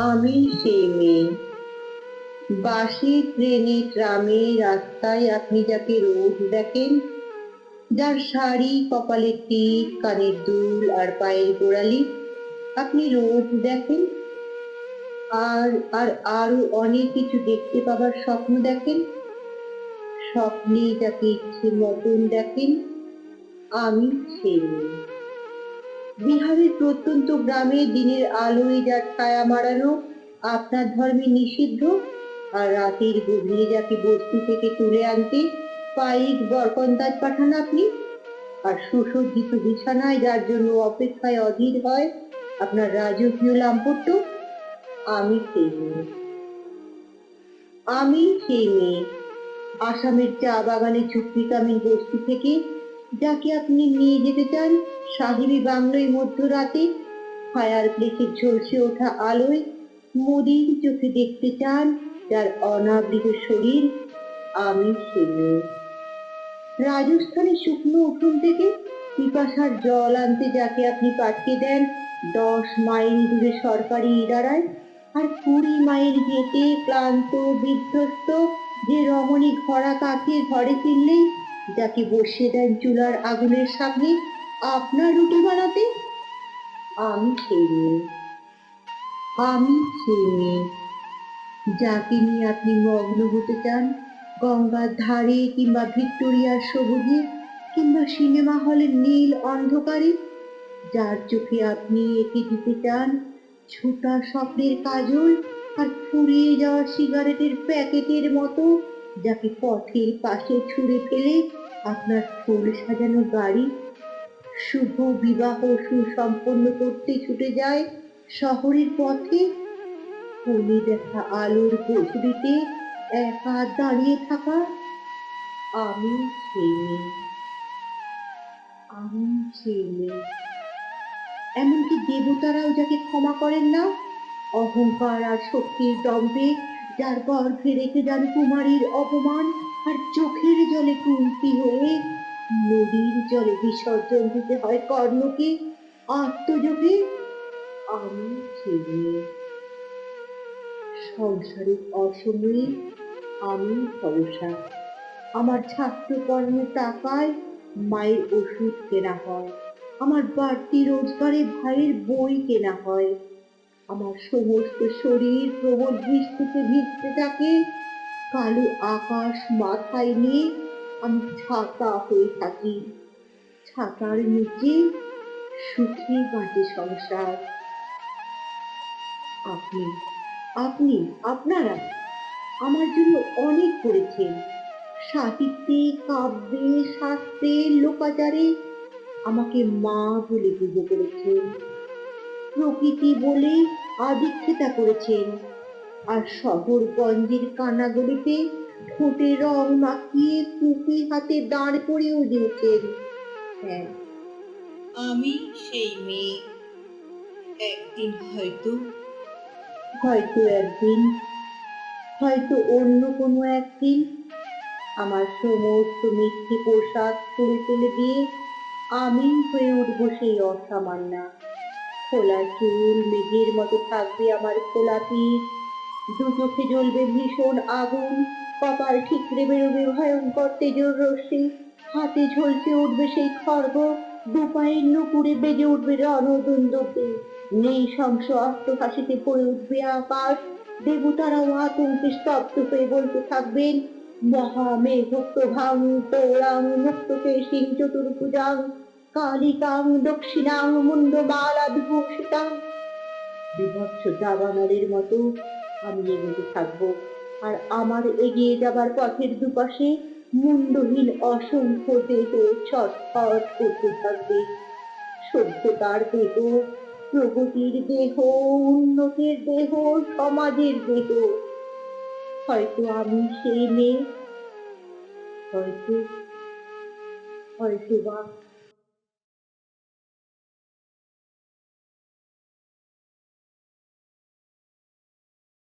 আমি সেই মেয়ে। বাসে, ট্রেনে, ট্রামে, রাস্তায় আপনি যাকে রোজ দেখেন, যার শাড়ি, কপালের টিপ, কানের দুল আর পায়ের গোড়ালি আপনি রোজ দেখেন, আর আর আরো অনেক কিছু দেখতে পাবার স্বপ্ন দেখেন, স্বপ্নে যাকে ইচ্ছে মতন দেখেন, আমি সেই মেয়ে। বিহারের প্রত্যন্ত গ্রামে দিনের আলোয় যার ছায়া মাড়ানো আপনার ধর্মে নিষিদ্ধ, আর রাতের গভীরে যাকে বস্তি থেকে তুলে আনতে পাইক বরকন্দাজ পাঠান আপনি, আর সুসজ্জিত বিছানায় যার জন্য অপেক্ষায় অধীর হয় আপনার রাজকীয় লাম্পট্য, আমি সেই মেয়ে। আমি সেই মেয়ে, আসামের চা বাগানে চুক্তিকামী বস্তি থেকে যাকে আপনি নিয়ে যেতে চান সাহেবী বাংলোয় মধ্যরাতে, ফায়ার প্লেসের ঝলসে ওঠা আলোয় মোদির চোখে দেখতে চান যার অনাবৃত শরীর, আমি সেই মেয়ে। রাজস্থানের শুকনো উঠোন থেকে পিপাসার জল আনতে যাকে আপনি পাঠিয়ে দেন 10 মাইল দূরে সরকারি ইদারায়, আর 20 মাইল যেতে ক্লান্ত বিধ্বস্ত যে রমণী ঘোড়া কাঁখিয়ে ঘরে ফিরলেই যাকে বসিয়ে দেন চুলার আগুনের সামনে আপনার রুটি বানাতে, আমি সেই মেয়ে। আমি সেই মেয়ে যাকে নিয়ে আপনি মগ্ন হতে চান গঙ্গার ধারে, কিংবা ভিক্টোরিয়ার সবুজে, কিংবা সিনেমা হলের নীল অন্ধকারে, যার চোখে আপনি এঁকে দিতে চান ছোটা স্বপ্নের কাজল আর ফুরিয়ে যাওয়া সিগারেটের প্যাকেটের মতো, যাকে পথের পাশে ছুঁড়ে ফেলে আপনার ফুল সাজানো গাড়ি শুভ বিবাহ সুসম্পন্ন করতে ছুটে যায় শহরের পথে, কোলে দেখা আলোর গভীরিতে একা দাঁড়িয়ে থাকা, আমি সেই মেয়ে। আমি সেই মেয়ে। এমনকি দেবতারাও যাকে ক্ষমা করেন না, অহংকার আর শক্তির দম্ভে যার গর্ভে রেখে যান কুমারীর অপমান, আর চোখের জলে কুন্তি হয়ে নদীর জলে বিসর্জন দিতে হয় কর্ণকে আত্মযোগে, আমি সেই মেয়ে। সংসারিক অসময়ে আমি ভরসা। আমার ছাত্রকর্মের টাকায় মায়ের ওষুধ কেনা হয়, আমার বাড়তি রোজগারে ভাইয়ের বই কেনা হয়, আমার সমস্ত শরীর প্রবল বৃষ্টিতে ভিজতে থাকে, কালো আকাশ মাথায় নিয়ে আমি ছাতা হয়ে থাকি, ছাতার নিচে সুখে বাঁচে সংসার। আপনি আপনি আপনারা আমার জন্য অনেক করেছেন, সাহিত্যে, কাব্যে, শাস্ত্রে, লোকাচারে আমাকে মা বলে পুজো করেছেন, প্রকৃতি বলে আদিক্ষেতা করেছেন, আর শহরগঞ্জের কানাগলিতে ঠোঁটে রং মাখিয়ে কুপি হাতে দাঁড় করিয়েও দিয়েছেন। হ্যাঁ, আমি সেই মেয়ে। একদিন হয়তো হয়তো একদিন, হয়তো অন্য কোনো একদিন আমার সমস্ত মিথ্যে পোশাক ছুঁড়ে ফেলে দিয়ে আমি হয়ে উঠবো সেই অসামান্যা। খোলা চুল মেঘের মতো থাকবে আমার খোলা পিঠ, দু চোখে জ্বলবে ভীষণ আগুন, কপাল ঠিকরে বেরোবে ভয়ঙ্কর তেজের রশ্মি, হাতে ঝলসে উঠবে সেই খড়গ, দু পায়ের নুপুরে বেজে উঠবে রণদুন্দুভি, নৃশংস অট্টহাসিতে পড়ে উঠবে আকাশ, দেবতারাও আতঙ্কে স্তব্ধ হয়ে বলতে থাকবেন মহামেঘ প্রভাং তৌরাং মুক্তকেশিং চতুর্ভুজাং কালিকাং দক্ষিণাং মুন্ডমালা বিভূষিতাং। বিভৎস দাবানলের মতো আমি এগোতে থাকবো, আর আমার এগিয়ে যাবার পথের দুপাশে মুন্ডহীন অসংখ্য দেহ ছটফট করতে থাকবে। সভ্যতার দেহ, প্রগতির দেহ, উন্নতির দেহ, সমাজের দেহ। হয়তো আমি সেই মেয়ে, হয়তো হয়তো বা